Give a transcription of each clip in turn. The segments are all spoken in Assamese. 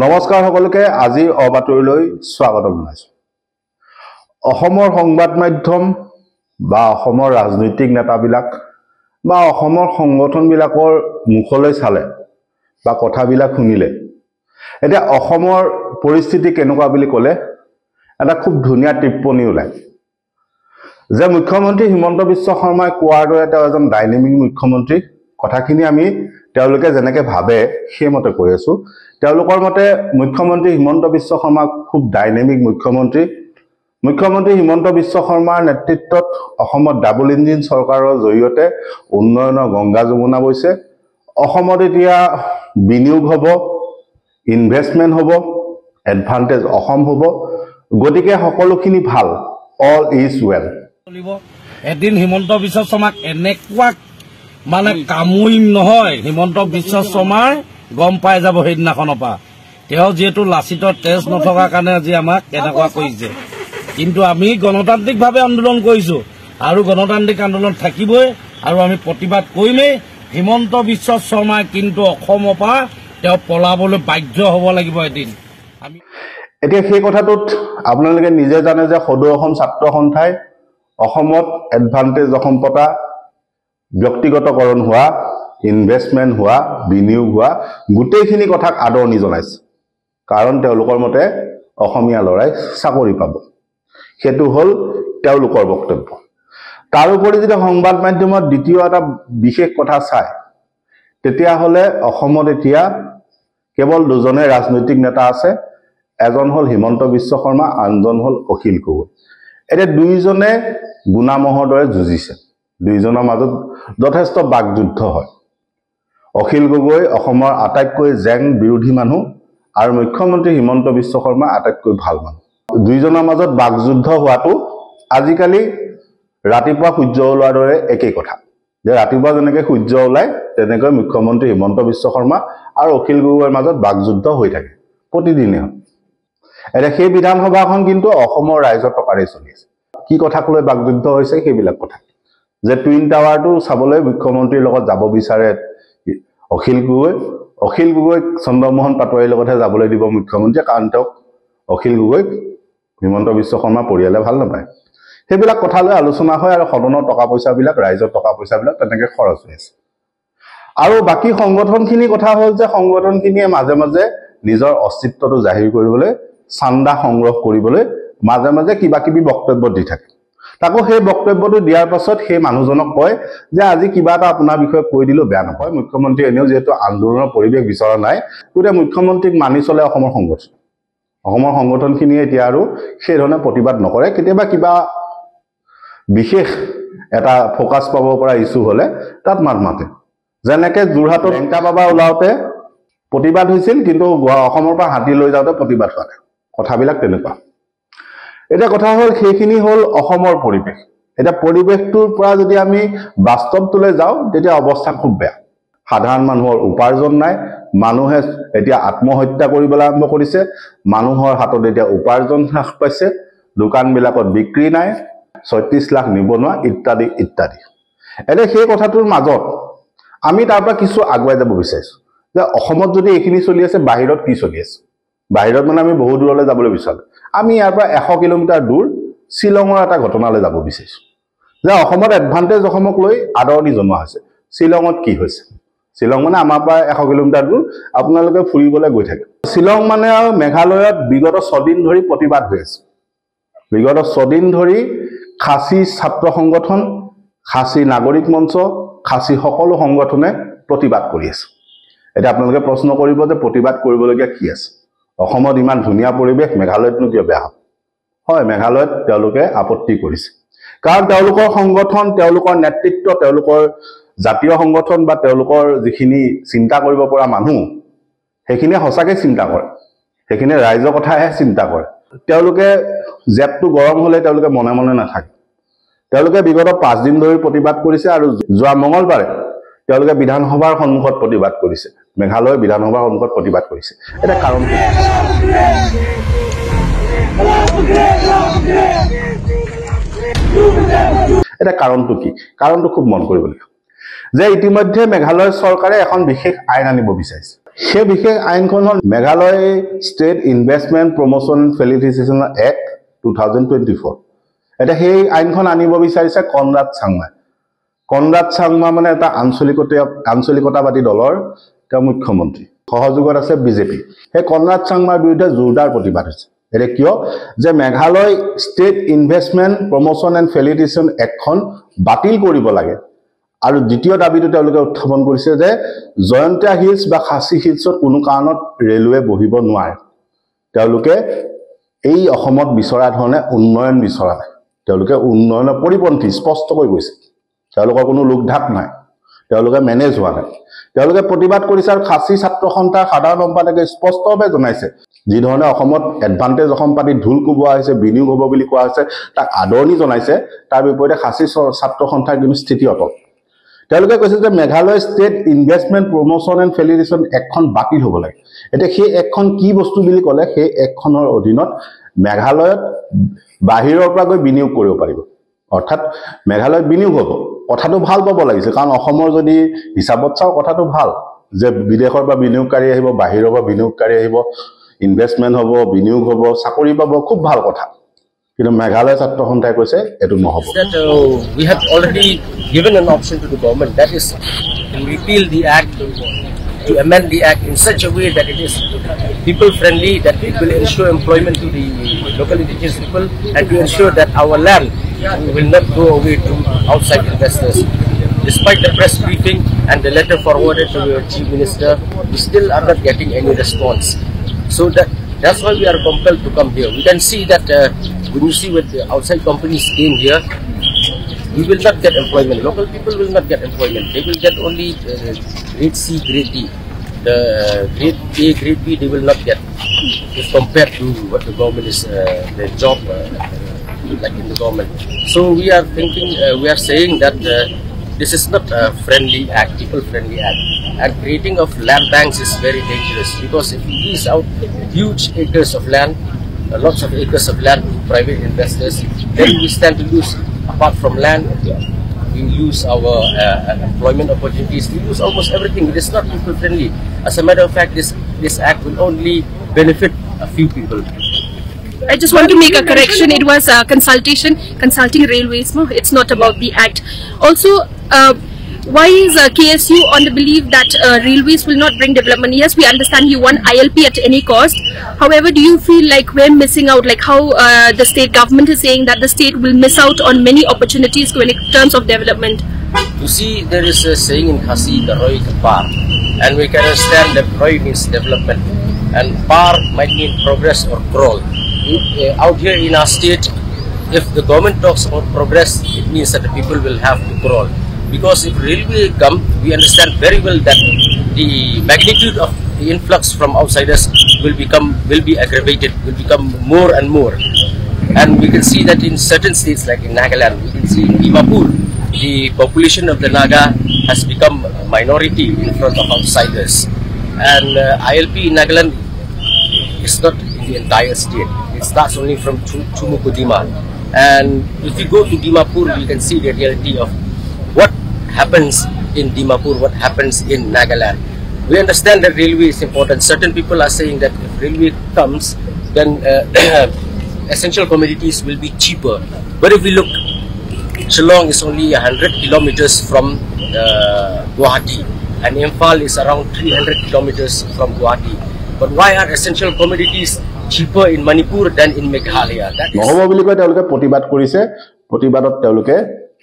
নমস্কাৰ সকলোকে আজি অবাতৰিলৈ স্বাগতম জনাইছো। অসমৰ সংবাদ মাধ্যম বা অসমৰ ৰাজনৈতিক নেতাবিলাক বা অসমৰ সংগঠনবিলাকৰ মুখলৈ চালে বা কথাবিলাক শুনিলে এতিয়া অসমৰ পৰিস্থিতি কেনেকুৱা বুলি ক'লে এটা খুব ধুনীয়া টিপ্পনী ওলায় যে মুখ্যমন্ত্ৰী হিমন্ত বিশ্ব শৰ্মাই কোৱাৰ দৰে তেওঁ এজন ডাইনামিক মুখ্যমন্ত্ৰী। কথাখিনি আমি তেওঁলোকে যেনেকৈ ভাবে সেইমতে কৈ আছো। তেওঁলোকৰ মতে মুখ্যমন্ত্ৰী হিমন্ত বিশ্ব শৰ্মা খুব ডাইনামিক মুখ্যমন্ত্ৰী। মুখ্যমন্ত্ৰী হিমন্ত বিশ্ব শৰ্মাৰ নেতৃত্বত অসমত ডাবল ইঞ্জিন চৰকাৰৰ জৰিয়তে উন্নয়নৰ গংগা যমুনা বৈছে। অসমত এতিয়া বিনিয়োগ হ'ব, ইনভেষ্টমেণ্ট হ'ব, এডভান্টেজ অসম হ'ব। গতিকে সকলোখিনি ভাল, অল ইজ ৱেল। এদিন হিমন্ত বিশ্ব শৰ্মাক এনেকুৱা মানে কামুৰিম নহয়, হিমন্ত বিশ্ব শৰ্মাৰ গম পাই যাব সেইদিনাখনৰ পৰা। তেওঁ যিহেতু লাচিতৰ তেজ নথকাৰ কাৰণে আজি আমাক এনেকুৱা কৰিছে, কিন্তু আমি গণতান্ত্ৰিকভাৱে আন্দোলন কৰিছো আৰু গণতান্ত্ৰিক আন্দোলন থাকিবই আৰু আমি প্ৰতিবাদ কৰিমেই। হিমন্ত বিশ্ব শৰ্মাই কিন্তু অসমৰ পৰা তেওঁ পলাবলৈ বাধ্য হ'ব লাগিব এদিন। আমি এতিয়া সেই কথাটোত আপোনালোকে নিজে জানে যে সদৌ অসম ছাত্ৰ সন্থাই অসমত এডভান্টেজ অসম পতা, ব্যক্তিগতকৰণ হোৱা, ইনভেষ্টমেণ্ট হোৱা, বিনিয়োগ হোৱা গোটেইখিনি কথাক আদৰণি জনাইছে। কাৰণ তেওঁলোকৰ মতে অসমীয়া ল'ৰাই চাকৰি পাব, সেইটো হ'ল তেওঁলোকৰ বক্তব্য। তাৰোপৰি যদি সংবাদ মাধ্যমত দ্বিতীয় এটা বিশেষ কথা চায় তেতিয়াহ'লে অসমত এতিয়া কেৱল দুজনে ৰাজনৈতিক নেতা আছে। এজন হ'ল হিমন্ত বিশ্ব শৰ্মা, আনজন হ'ল অখিল গগৈ। এতিয়া দুইজনে গুণামহৰ দৰে যুঁজিছে, দুইজনৰ মাজত যথেষ্ট বাকযুদ্ধ হয়। অখিল গগৈ অসমৰ আটাইতকৈ জেং বিৰোধী মানুহ আৰু মুখ্যমন্ত্ৰী হিমন্ত বিশ্ব শৰ্মা আটাইতকৈ ভাল মানুহ। দুইজনৰ মাজত বাকযুদ্ধ হোৱাটো আজিকালি ৰাতিপুৱা সূৰ্য ওলোৱাৰ দৰে একেই কথা, যে ৰাতিপুৱা যেনেকৈ সূৰ্য ওলায় তেনেকৈ মুখ্যমন্ত্ৰী হিমন্ত বিশ্ব শৰ্মা আৰু অখিল গগৈৰ মাজত বাকযুদ্ধ হৈ থাকে প্ৰতিদিনে। এতিয়া সেই বিধানসভাখন কিন্তু অসমৰ ৰাইজৰ টকাৰেই চলি আছে। কি কথাক লৈ বাকযুদ্ধ হৈছে সেইবিলাক কথা, যে টুইন টাৱাৰটো চাবলৈ মুখ্যমন্ত্ৰীৰ লগত যাব বিচাৰে অখিল গগৈ। অখিল গগৈক চন্দ্ৰমোহন পাটোৱাৰীৰ লগতহে যাবলৈ দিব মুখ্যমন্ত্ৰীয়ে, কাৰণ তেওঁক অখিল গগৈক হিমন্ত বিশ্ব শৰ্মাৰ পৰিয়ালে ভাল নাপায়। সেইবিলাক কথা লৈ আলোচনা হয় আৰু সদনৰ টকা পইচাবিলাক, ৰাইজৰ টকা পইচাবিলাক তেনেকৈ খৰচ হৈ আছে। আৰু বাকী সংগঠনখিনিৰ কথা হ'ল যে সংগঠনখিনিয়ে মাজে মাজে নিজৰ অস্তিত্বটো জাহিৰ কৰিবলৈ, চান্দা সংগ্ৰহ কৰিবলৈ মাজে মাজে কিবা কিবি বক্তব্য দি থাকে। তাকো সেই বক্তব্যটো দিয়াৰ পাছত সেই মানুহজনক কয় যে আজি কিবা এটা আপোনাৰ বিষয়ে কৈ দিলেও বেয়া নাপায়। মুখ্যমন্ত্ৰী এনেও যিহেতু আন্দোলনৰ পৰিৱেশ বিচৰা নাই, গতিকে মুখ্যমন্ত্ৰীক মানি চলে অসমৰ সংগঠন। অসমৰ সংগঠনখিনিয়ে এতিয়া আৰু সেই ধৰণে প্ৰতিবাদ নকৰে। কেতিয়াবা কিবা বিশেষ এটা ফ'কাছ পাব পৰা ইছ্যু হ'লে তাত মাত মাতে। যেনেকৈ যোৰহাটত লেংকা বাবা ওলাওঁতে প্ৰতিবাদ হৈছিল, কিন্তু অসমৰ পৰা হাতী লৈ যাওঁতে প্ৰতিবাদ হোৱা নাই। কথাবিলাক তেনেকুৱা। এতিয়া কথা হ'ল সেইখিনি হ'ল অসমৰ পৰিৱেশ। এতিয়া পৰিৱেশটোৰ পৰা যদি আমি বাস্তৱটোলৈ যাওঁ তেতিয়া অৱস্থা খুব বেয়া। সাধাৰণ মানুহৰ উপাৰ্জন নাই, মানুহে এতিয়া আত্মহত্যা কৰিবলৈ আৰম্ভ কৰিছে, মানুহৰ হাতত এতিয়া উপাৰ্জন হ্ৰাস পাইছে, দোকানবিলাকত বিক্ৰী নাই, ৩৬ লাখ নিবনুৱা ইত্যাদি ইত্যাদি। এতিয়া সেই কথাটোৰ মাজত আমি তাৰ পৰা কিছু আগুৱাই যাব বিচাৰিছোঁ যে অসমত যদি এইখিনি চলি আছে, বাহিৰত কি চলি আছে। বাহিৰত মানে আমি বহু দূৰলৈ যাবলৈ বিচাৰোঁ। আমি ইয়াৰ পৰা 100 কিলোমিটাৰ দূৰ শ্বিলঙৰ এটা ঘটনালৈ যাব বিচাৰিছোঁ যে অসমত এডভান্টেজ অসমক লৈ আদৰণি জনোৱা হৈছে। শ্বিলঙত কি হৈছে? শ্বিলং মানে আমাৰ পৰা 100 কিলোমিটাৰ দূৰ, আপোনালোকে ফুৰিবলৈ গৈ থাকে। শ্বিলং মানে আৰু মেঘালয়ত বিগত 6 দিন ধৰি প্ৰতিবাদ হৈ আছে। বিগত 6 দিন ধৰি খাচী ছাত্ৰ সংগঠন, খাচী নাগৰিক মঞ্চ, খাচী সকলো সংগঠনে প্ৰতিবাদ কৰি আছে। এতিয়া আপোনালোকে প্ৰশ্ন কৰিব যে প্ৰতিবাদ কৰিবলগীয়া কি আছে? অসমত ইমান ধুনীয়া পৰিৱেশ, মেঘালয়তনো কিয় বেয়া হ'ব? হয়, মেঘালয়ত তেওঁলোকে আপত্তি কৰিছে, কাৰণ তেওঁলোকৰ সংগঠন, তেওঁলোকৰ নেতৃত্ব, তেওঁলোকৰ জাতীয় সংগঠন বা তেওঁলোকৰ যিখিনি চিন্তা কৰিব পৰা মানুহ, সেইখিনিয়ে সঁচাকৈ চিন্তা কৰে, সেইখিনিয়ে ৰাইজৰ কথাহে চিন্তা কৰে। তেওঁলোকে জেপটো গৰম হ'লে তেওঁলোকে মনে মনে নাথাকে। তেওঁলোকে বিগত 5 দিন ধৰি প্ৰতিবাদ কৰিছে আৰু যোৱা মঙলবাৰে তেওঁলোকে বিধানসভাৰ সন্মুখত প্ৰতিবাদ কৰিছে, মেঘালয় বিধানসভাৰ সন্মুখত প্ৰতিবাদ কৰিছে। এটা কাৰণটো কি? কাৰণটো খুব মন কৰিবলগীয়া যে ইতিমধ্যে মেঘালয় চৰকাৰে এখন বিশেষ আইন আনিব বিচাৰিছে। সেই বিশেষ আইনখন হ'ল Meghalaya state investment promotion and facilitation act 2024 এটা সেই আইনখন আনিব বিচাৰিছে কনৰাড চাংমাই কনৰাড চাংমা মানে এটা আঞ্চলিকতাবাদী দলৰ তেওঁ মুখ্যমন্ত্ৰী সহযোগত আছে বিজেপি সেই কনৰাড চাংমাৰ বিৰুদ্ধে জোৰদাৰ প্ৰতিবাদ হৈছে এটা কিয় যে Meghalaya state investment promotion and facilitation এক্টখন বাতিল কৰিব লাগে আৰু দ্বিতীয় দাবীটো তেওঁলোকে উত্থাপন কৰিছে যে জয়ন্তীয়া হিলছ বা খাচী হিলছত কোনো কাৰণত ৰেলৱে বহিব নোৱাৰে তেওঁলোকে এই অসমত বিচৰা ধৰণে উন্নয়ন বিচৰা নাই তেওঁলোকে উন্নয়নৰ পৰিপন্থী স্পষ্টকৈ কৈছে তেওঁলোকৰ কোনো লোকঢাক নাই তেওঁলোকে মেনেজ হোৱা নাই তেওঁলোকে প্ৰতিবাদ কৰিছে আৰু খাচী ছাত্ৰ সন্থাৰ সাধাৰণ সম্পাদকে স্পষ্টভাৱে জনাইছে যি ধৰণে অসমত এডভান্টেজ অসম পাৰ্টিত ঢোল কোবোৱা হৈছে বিনিয়োগ হ'ব বুলি কোৱা হৈছে তাক আদৰণি জনাইছে তাৰ বিপৰীতে খাচী ছাত্ৰ সন্থাৰ কিন্তু স্থিতি অটল তেওঁলোকে কৈছে যে Meghalaya state investment promotion and facilitation এক্টখন বাতিল হ'ব লাগে এতিয়া সেই এক্টখন কি বস্তু বুলি ক'লে সেই এক্টখনৰ অধীনত মেঘালয়ত বাহিৰৰ পৰা গৈ বিনিয়োগ কৰিব পাৰিব অৰ্থাৎ মেঘালয়ত বিনিয়োগ হ'ব কথাটো ভাল পাব লাগিছে কাৰণ অসমৰ যদি হিচাপত চাওঁ কথাটো ভাল যে বিদেশৰ পৰা বিনিয়োগকাৰী আহিব বাহিৰৰ পৰা বিনিয়োগকাৰী আহিব ইনভেষ্টমেণ্ট হ'ব বিনিয়োগ হ'ব চাকৰি পাব খুব ভাল কথা কিন্তু মেঘালয় ছাত্ৰ সন্থাই কৈছে এটো নহব we have already given an option to the government that is to repeal the act to amend the act in such a way that it is people friendly that it will ensure employment to the local indigenous people and to ensure that our land will not go away to outside investors despite the press briefing and the letter forwarded to the chief minister we still are not getting any response so that's why we are compelled to come here we can see that when you see when the outside companies came here, we will not get employment. Local people will not get employment. They will get only grade C, grade D. The grade A, grade B, they will not get. If compared to what the government is, the job like in the government. So we are thinking, we are saying that this is not a friendly act, people-friendly act. And creating of land banks is very dangerous because if you lease out huge acres of land, lots of acres of land to private investors, then we stand to lose. Apart from land, we lose our employment opportunities. We lose almost everything. It is not people friendly. As a matter of fact, this act will only benefit a few people. I just want to make a correction. It was a consulting railways. No, it's not about the act. Also, why is KSU on the belief that railways will not bring development? Yes, we understand you want ILP at any cost. However, do you feel like we're missing out, like how the state government is saying that the state will miss out on many opportunities in terms of development? You see, there is a saying in Khasi, the Roy Par, and we can understand that Roy means development, and Par might mean progress or crawl. Out here in our state, if the government talks about progress, it means that the people will have to crawl. Because if railway come, we understand very well that the magnitude of the influx from outsiders will be aggravated, will become more and more. And we can see that in certain states like in Nagaland, we can see in Dimapur, the population of the Naga has become a minority in front of outsiders. And ILP in Nagaland is not in the entire state. It starts only from Chumukudima. And if you go to Dimapur, you can see the reality of what happens in Dimapur, what happens in Nagaland. We understand that railway is important. Certain people are saying that if railway comes, then essential commodities will be cheaper. But if we look, Shillong is only 100 kilometers from Guwahati, and Imphal is around 300 kilometers from Guwahati. But why are essential commodities cheaper in Manipur than in Meghalaya?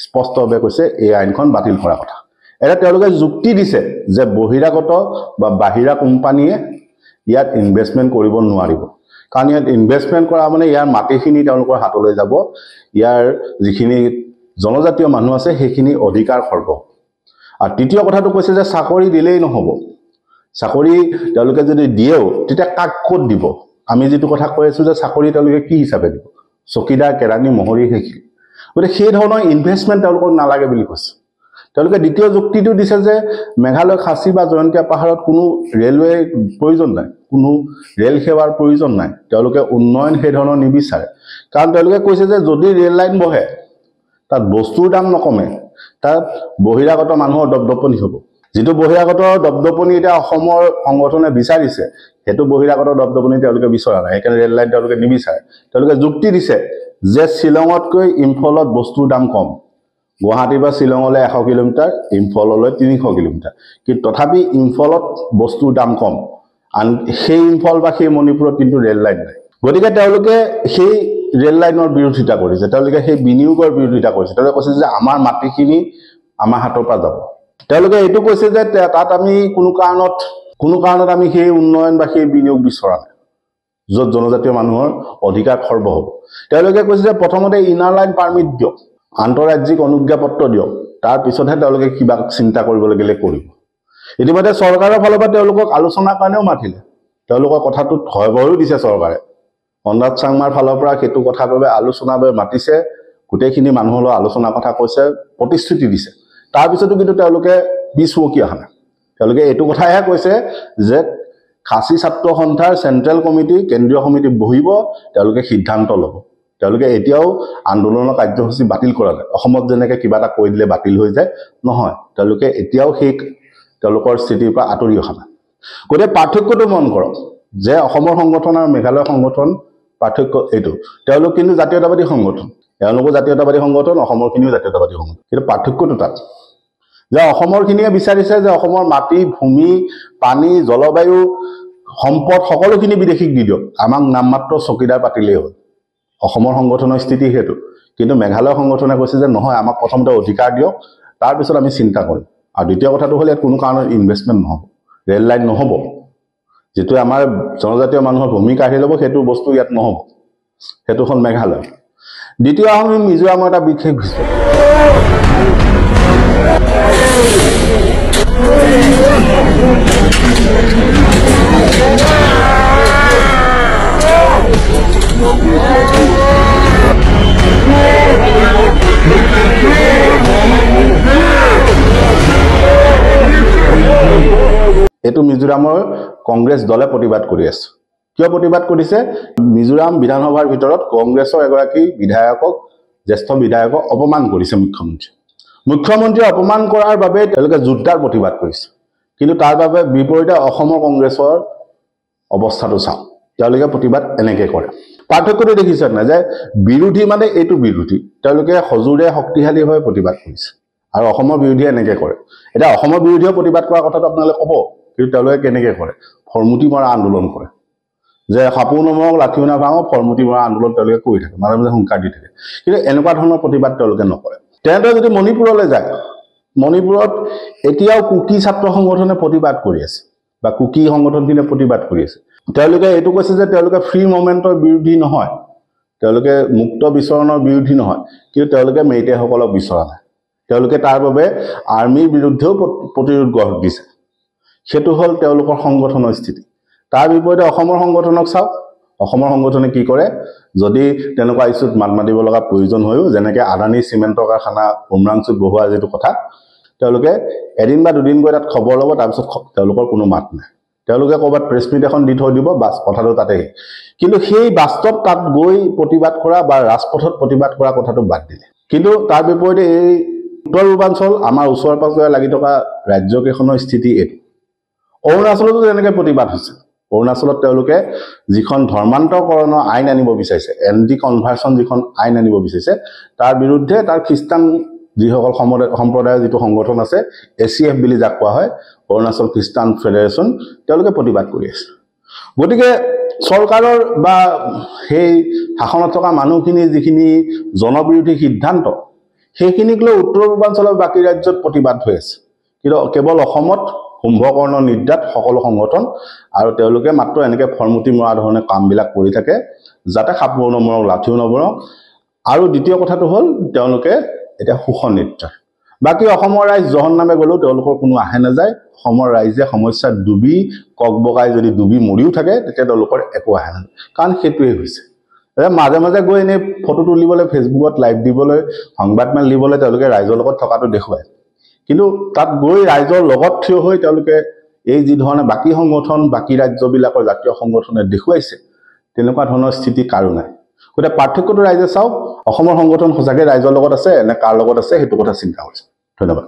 স্পষ্টভাৱে কৈছে এই আইনখন বাতিল কৰা কথা এটা তেওঁলোকে যুক্তি দিছে যে বহিৰাগত বা বাহিৰা কোম্পানীয়ে ইয়াত ইনভেষ্টমেন্ট কৰিব নোৱাৰিব কাৰণ ইয়াত ইনভেষ্টমেন্ট কৰা মানে ইয়াৰ মাটিখিনি তেওঁলোকৰ হাতলৈ যাব ইয়াৰ যিখিনি জনজাতীয় মানুহ আছে সেইখিনি অধিকাৰ খৰ্ব আৰু তৃতীয় কথাটো কৈছে যে চাকৰি দিলেই নহব চাকৰি তেওঁলোকে যদি দিয়েও তেতিয়া কাক ক'ত দিব আমি যেটো কথা কৈ আছো যে চাকৰি তেওঁলোকে কি হিচাপে দিব চকীদাৰ কেৰাণী মহৰী হেকি গতে সেই ধৰণৰ ইনভেষ্টমেন্ট তেওঁলোকক নালাগে বুলি কৈছে তেওঁলোকে দ্বিতীয় যুক্তিটো দিছে যে মেঘালয় খাচী বা জয়ন্তীয়া পাহাৰত কোনো ৰেলৱে প্ৰয়োজন নাই কোনো ৰেল সেৱাৰ প্ৰয়োজন নাই তেওঁলোকে উন্নয়ন সেই ধৰণৰ নিবিচাৰে কাৰণ তেওঁলোকে কৈছে যে যদি ৰেল লাইন বহে তাত বস্তুৰ দাম নকমে তাত বহিৰাগত মানুহৰ দপদপনি হ'ব যিটো বহিৰাগত দপদপনি এতিয়া অসমৰ সংগঠনে বিচাৰিছে সেইটো বহিৰাগত দপদপনি তেওঁলোকে বিচৰা নাই সেইকাৰণে ৰেল লাইন তেওঁলোকে নিবিচাৰে তেওঁলোকে যুক্তি দিছে যে শ্বিলঙতকৈ ইম্ফলত বস্তুৰ দাম কম গুৱাহাটীৰ পৰা শ্বিলঙলৈ 100 কিলোমিটাৰ ইম্ফললৈ 300 কিলোমিটাৰ কিন্তু তথাপি ইম্ফলত বস্তুৰ দাম কম আন সেই ইম্ফল বা সেই মণিপুৰত কিন্তু ৰেল লাইন নাই গতিকে তেওঁলোকে সেই ৰেল লাইনৰ বিৰোধিতা কৰিছে তেওঁলোকে সেই বিনিয়োগৰ বিৰোধিতা কৰিছে তেওঁলোকে কৈছে যে আমাৰ মাটিখিনি আমাৰ হাতৰ পৰা যাব তেওঁলোকে এইটো কৈছে যে তাত আমি কোনো কাৰণত আমি সেই উন্নয়ন বা সেই বিনিয়োগ বিচৰা নাই য'ত জনজাতীয় মানুহৰ অধিকাৰ খৰ্ব হ'ব তেওঁলোকে কৈছে যে প্ৰথমতে ইনাৰ লাইন পাৰমিট দিয়ক আন্তঃৰাজ্যিক অনুজ্ঞাপত্ৰ দিয়ক তাৰ পিছতহে তেওঁলোকে কিবা চিন্তা কৰিব লাগিলে কৰিব ইতিমধ্যে চৰকাৰৰ ফালৰ পৰা তেওঁলোকক আলোচনাৰ কাৰণেও মাতিলে তেওঁলোকৰ কথাটোত হয়বৰো দিছে চৰকাৰে অনুৰাগ চাংমাৰ ফালৰ পৰা সেইটো কথাৰ বাবে আলোচনাৰ বাবে মাতিছে গোটেইখিনি মানুহলৈ আলোচনাৰ কথা কৈছে প্ৰতিশ্ৰুতি দিছে তাৰ পিছতো কিন্তু তেওঁলোকে বিচুকি অহা নাই তেওঁলোকে এইটো কথাহে কৈছে যে খাচী ছাত্ৰ সন্থাৰ চেন্ট্ৰেল কমিটি কেন্দ্ৰীয় সমিতি বহিব তেওঁলোকে সিদ্ধান্ত ল'ব তেওঁলোকে এতিয়াও আন্দোলনৰ কাৰ্যসূচী বাতিল কৰা নাই অসমত যেনেকৈ কিবা এটা কৈ দিলে বাতিল হৈ যায় নহয় তেওঁলোকে এতিয়াও সেই তেওঁলোকৰ স্থিতিৰ পৰা আঁতৰি অহা নাই গতিকে পাৰ্থক্যটো মন কৰক যে অসমৰ সংগঠন আৰু মেঘালয় সংগঠন পাৰ্থক্য এইটো তেওঁলোক কিন্তু জাতীয়তাবাদী সংগঠন তেওঁলোকো জাতীয়তাবাদী সংগঠন অসমৰখিনিও জাতীয়তাবাদী সংগঠন কিন্তু পাৰ্থক্যটো তাত যে অসমৰখিনিয়ে বিচাৰিছে যে অসমৰ মাটি ভূমি পানী জলবায়ু সম্পদ সকলোখিনি বিদেশীক দি দিয়ক আমাক নামমাত্ৰ চকীদাৰ পাতিলেই হ'ল অসমৰ সংগঠনৰ স্থিতি সেইটো কিন্তু মেঘালয় সংগঠনে কৈছে যে নহয় আমাক প্ৰথমতে অধিকাৰ দিয়ক তাৰপিছত আমি চিন্তা কৰিম আৰু দ্বিতীয় কথাটো হ'ল ইয়াত কোনো কাৰণত ইনভেষ্টমেণ্ট নহ'ব ৰেল লাইন নহ'ব যেটো আমাৰ জনজাতীয় মানুহৰ ভূমি কাঢ়ি ল'ব সেইটো বস্তু ইয়াত নহ'ব সেইটো হ'ল মেঘালয় দ্বিতীয় আমি মিজোৰামৰ এটা বিশেষ বিষয় এইটো মিজোৰামৰ কংগ্ৰেছ দলে প্ৰতিবাদ কৰি আছে কিয় প্ৰতিবাদ কৰিছে মিজোৰাম বিধানসভাৰ ভিতৰত কংগ্ৰেছৰ এগৰাকী বিধায়কক জ্যেষ্ঠ বিধায়কক অপমান কৰিছে মুখ্যমন্ত্ৰী অপমান কৰাৰ বাবে তেওঁলোকে জোৰদাৰ প্ৰতিবাদ কৰিছে কিন্তু তাৰ বাবে বিপৰীতে অসমৰ কংগ্ৰেছৰ অৱস্থাটো চাওক তেওঁলোকে প্ৰতিবাদ এনেকৈ কৰে পাৰ্থক্যটো দেখিছে না যে বিৰোধী মানে এইটো বিৰোধী তেওঁলোকে সজোৰে শক্তিশালীভাৱে প্ৰতিবাদ কৰিছে আৰু অসমৰ বিৰোধীয়ে এনেকৈ কৰে এতিয়া অসমৰ বিৰোধীয়ে প্ৰতিবাদ কৰাৰ কথাটো আপোনালোকে ক'ব কিন্তু তেওঁলোকে কেনেকৈ কৰে ফৰমুটি মৰা আন্দোলন কৰে যে সাপোৰ নমৰক লাঠিও নাভাঙক ফৰমুটি মৰা আন্দোলন তেওঁলোকে কৰি থাকে মাজে মাজে হুংকাৰ দি থাকে কিন্তু এনেকুৱা ধৰণৰ প্ৰতিবাদ তেওঁলোকে নকৰে তেনেদৰে যদি মণিপুৰলৈ যায় মণিপুৰত এতিয়াও কুকি ছাত্ৰ সংগঠনে প্ৰতিবাদ কৰি আছে বা কুকি সংগঠনখিনিয়ে প্ৰতিবাদ কৰি আছে তেওঁলোকে এইটো কৈছে যে তেওঁলোকে ফ্ৰী মুভমেণ্টৰ বিৰোধী নহয় তেওঁলোকে মুক্ত বিচৰণৰ বিৰোধী নহয় কিন্তু তেওঁলোকে মেইটেসকলক বিচৰা নাই তেওঁলোকে তাৰ বাবে আৰ্মিৰ বিৰুদ্ধেও প্ৰতিৰোধ গঢ় দিছে সেইটো হ'ল তেওঁলোকৰ সংগঠনৰ স্থিতি তাৰ বিপৰীতে অসমৰ সংগঠনক চাওক অসমৰ সংগঠনে কি কৰে যদি তেনেকুৱা ইস্যুত মাত মাতিব লগা প্ৰয়োজন হয়ও যেনেকৈ আদানী চিমেণ্টৰ কাৰখানা উমৰাংচুত বহুৱা যেটো কথা তেওঁলোকে এদিন বা দুদিন গৈ তাত খবৰ ল'ব তাৰপিছত তেওঁলোকৰ কোনো মাত নাই তেওঁলোকে ক'ৰবাত প্ৰেছ মিট এখন দি থৈ দিব বাছ কথাটো তাতেই কিন্তু সেই বাস্তৱ তাত গৈ প্ৰতিবাদ কৰা বা ৰাজপথত প্ৰতিবাদ কৰা কথাটো বাদ দিলে কিন্তু তাৰ বিপৰীতে এই উত্তৰ পূৰ্বাঞ্চল আমাৰ ওচৰে পাজৰে লাগি থকা ৰাজ্যকেইখনৰ স্থিতি এইটো অৰুণাচলতো তেনেকৈ প্ৰতিবাদ হৈছে অৰুণাচলত তেওঁলোকে যিখন ধৰ্মান্তৰকৰণৰ আইন আনিব বিচাৰিছে এণ্টি কনভাৰ্চন যিখন আইন আনিব বিচাৰিছে তাৰ বিৰুদ্ধে তাৰ খ্ৰীষ্টান যিসকল সম্প্ৰদায়ৰ যিটো সংগঠন আছে ACF বুলি যাক কোৱা হয় অৰুণাচল খ্ৰীষ্টান ফেডাৰেশ্যন তেওঁলোকে প্ৰতিবাদ কৰি আছে গতিকে চৰকাৰৰ বা সেই শাসনত থকা মানুহখিনি যিখিনি জনবিৰোধী সিদ্ধান্ত সেইখিনিক লৈ উত্তৰ পূৰ্বাঞ্চলৰ বাকী ৰাজ্যত প্ৰতিবাদ হৈ আছে কিন্তু কেৱল অসমত কুম্ভকৰ্ণ নিদ্ৰাত সকলো সংগঠন আৰু তেওঁলোকে মাত্ৰ এনেকৈ ফৰমুটি মৰা ধৰণে কামবিলাক কৰি থাকে যাতে সাপোৰ নমৰক লাঠিও নমৰক আৰু দ্বিতীয় কথাটো হ'ল তেওঁলোকে এটা শোষণ নিদ্ৰা বাকী অসমৰ ৰাইজ জহন্নামে গ'লেও তেওঁলোকৰ কোনো আহে নাযায় অসমৰ ৰাইজে সমস্যাত ডুবি ককবকাই যদি ডুবি মৰিও থাকে তেতিয়া তেওঁলোকৰ একো আহে নাযায় কাৰণ সেইটোৱে হৈছে মাজে মাজে গৈ এনেই ফটো তুলিবলৈ ফেচবুকত লাইভ দিবলৈ সংবাদমেল দিবলৈ তেওঁলোকে ৰাইজৰ লগত থকাটো দেখুৱায় কিন্তু তাত গৈ ৰাইজৰ লগত থিয় হৈ তেওঁলোকে এই যি ধৰণে বাকী সংগঠন বাকী ৰাজ্যবিলাকৰ জাতীয় সংগঠনে দেখুৱাইছে তেনেকুৱা ধৰণৰ স্থিতি কাৰো নাই গতিকে পাৰ্থক্যটো ৰাইজে চাওক অসমৰ সংগঠন সঁচাকৈ ৰাইজৰ লগত আছে নে কাৰ লগত আছে সেইটো কথা চিন্তা কৰিছে ধন্যবাদ